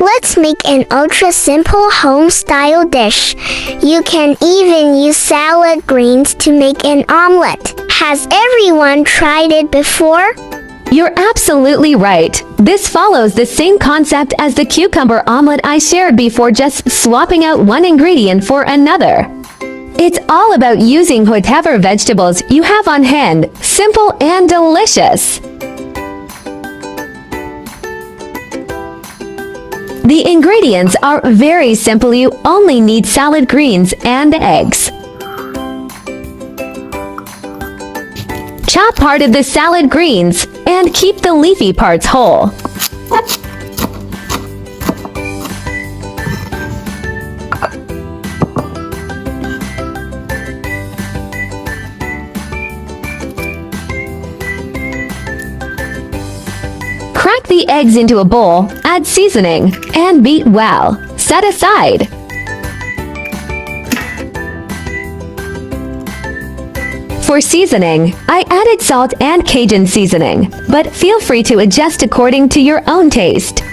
Let's make an ultra-simple home-style dish. You can even use salad greens to make an omelette. Has everyone tried it before? You're absolutely right. This follows the same concept as the cucumber omelet I shared before, just swapping out one ingredient for another. It's all about using whatever vegetables you have on hand. Simple and delicious. The ingredients are very simple. You only need salad greens and eggs. Chop part of the salad greens and keep the leafy parts whole. Crack the eggs into a bowl, add seasoning, and beat well. Set aside. For seasoning, I added salt and Cajun seasoning, but feel free to adjust according to your own taste.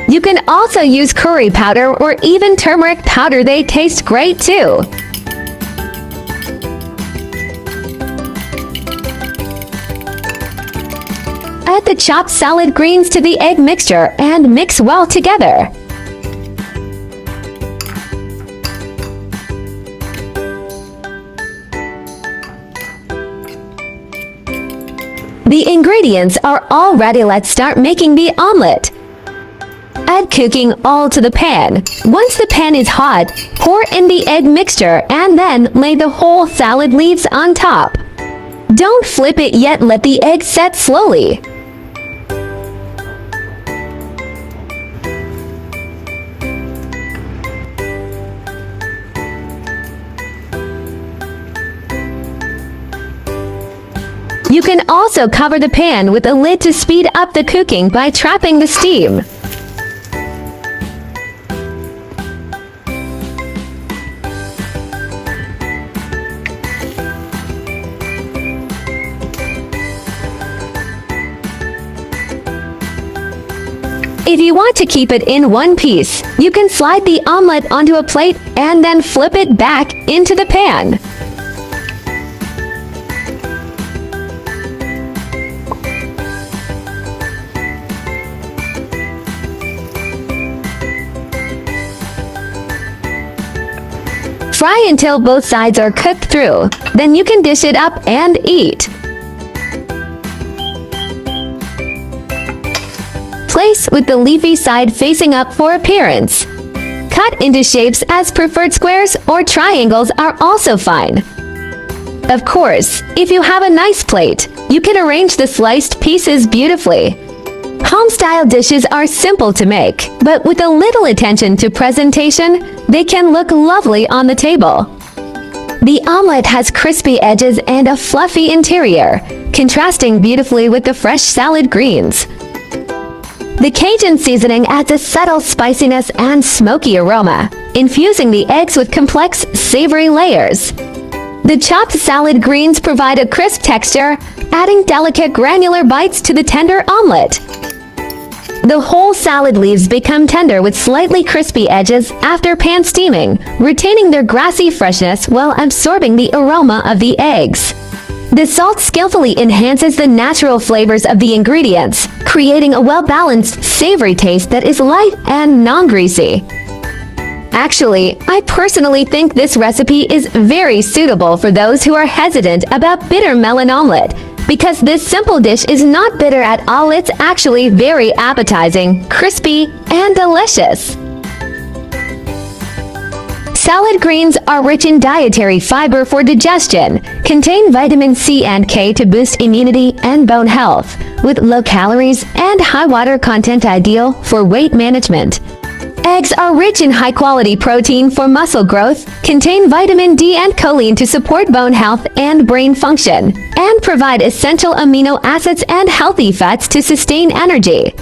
You can also use curry powder or even turmeric powder. They taste great too. Add the chopped salad greens to the egg mixture and mix well together. The ingredients are all ready. Let's start making the omelet. Add cooking oil to the pan. Once the pan is hot, pour in the egg mixture and then lay the whole salad leaves on top. Don't flip it yet. Let the egg set slowly. You can also cover the pan with a lid to speed up the cooking by trapping the steam. If you want to keep it in one piece, you can slide the omelet onto a plate and then flip it back into the pan. Fry until both sides are cooked through. Then you can dish it up and eat. Place with the leafy side facing up for appearance. Cut into shapes as preferred. Squares or triangles are also fine. Of course, if you have a nice plate, you can arrange the sliced pieces beautifully. Home-style dishes are simple to make, but with a little attention to presentation, they can look lovely on the table. The omelet has crispy edges and a fluffy interior, contrasting beautifully with the fresh salad greens. The Cajun seasoning adds a subtle spiciness and smoky aroma, infusing the eggs with complex, savory layers. The chopped salad greens provide a crisp texture, adding delicate granular bites to the tender omelet. The whole salad leaves become tender with slightly crispy edges after pan steaming, retaining their grassy freshness while absorbing the aroma of the eggs. The salt skillfully enhances the natural flavors of the ingredients, creating a well-balanced, savory taste that is light and non-greasy. Actually, I personally think this recipe is very suitable for those who are hesitant about bitter melon omelet, because this simple dish is not bitter at all. It's actually very appetizing, crispy, and delicious. Salad greens are rich in dietary fiber for digestion, contain vitamin C and K to boost immunity and bone health, with low calories and high water content, ideal for weight management. Eggs are rich in high-quality protein for muscle growth, contain vitamin D and choline to support bone health and brain function, and provide essential amino acids and healthy fats to sustain energy.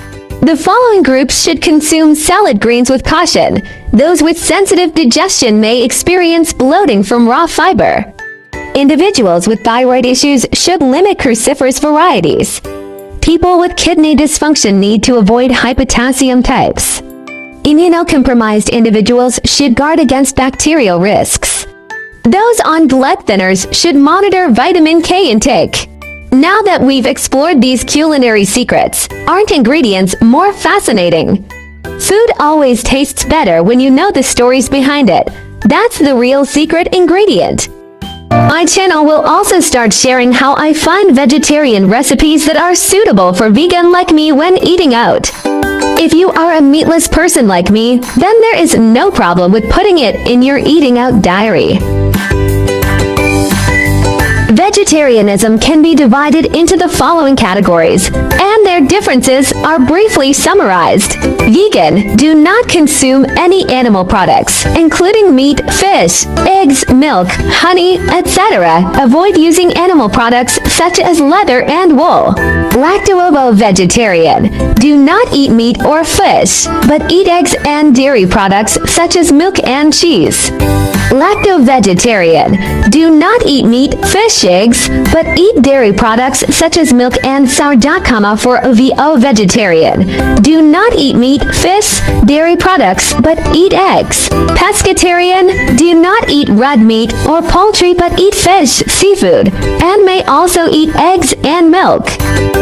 The following groups should consume salad greens with caution. Those with sensitive digestion may experience bloating from raw fiber. Individuals with thyroid issues should limit cruciferous varieties. People with kidney dysfunction need to avoid high potassium types. Immunocompromised individuals should guard against bacterial risks. Those on blood thinners should monitor vitamin K intake. Now that we've explored these culinary secrets, aren't ingredients more fascinating? Food always tastes better when you know the stories behind it. That's the real secret ingredient. My channel will also start sharing how I find vegetarian recipes that are suitable for vegan like me when eating out. If you are a meatless person like me, then there is no problem with putting it in your eating out diary. Vegetarianism can be divided into the following categories, and their differences are briefly summarized. Vegan: do not consume any animal products, including meat, fish, eggs, milk, honey, etc. Avoid using animal products such as leather and wool. Lacto-ovo-vegetarian: do not eat meat or fish, but eat eggs and dairy products such as milk and cheese. Lacto-vegetarian: do not eat meat, fish, eggs, but eat dairy products such as milk and sourdough. For ovo-vegetarian: do not eat meat, fish, dairy products, but eat eggs. Pescatarian: do not eat red meat or poultry but eat fish, seafood, and may also eat eggs and milk.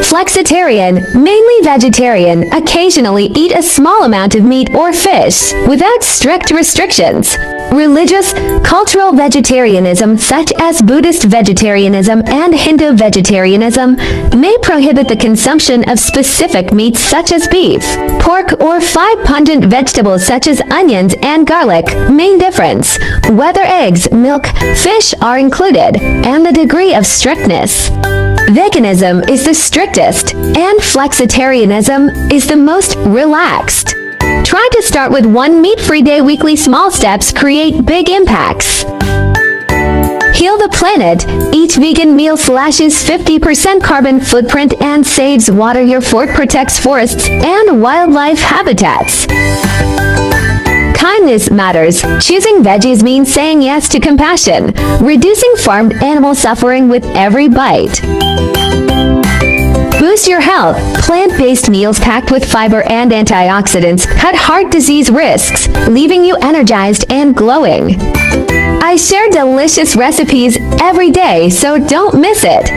Flexitarian: mainly vegetarian, occasionally eat a small amount of meat or fish, without strict restrictions. Religious, cultural vegetarianism such as Buddhist vegetarianism and Hindu vegetarianism may prohibit the consumption of specific meats such as beef, pork, or 5 pungent vegetables such as onions and garlic. Main difference: whether eggs, milk, fish are included, and the degree of strictness. Veganism is the strictest, and flexitarianism is the most relaxed. Try to start with one meat-free day. Weekly small steps create big impacts. Heal the planet. Each vegan meal slashes 50% carbon footprint and saves water. Your fork protects forests and wildlife habitats. Kindness matters. Choosing veggies means saying yes to compassion, reducing farmed animal suffering with every bite. Boost your health. Plant-based meals packed with fiber and antioxidants cut heart disease risks, leaving you energized and glowing. I share delicious recipes every day, so don't miss it.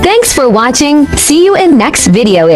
Thanks for watching. See you in next video.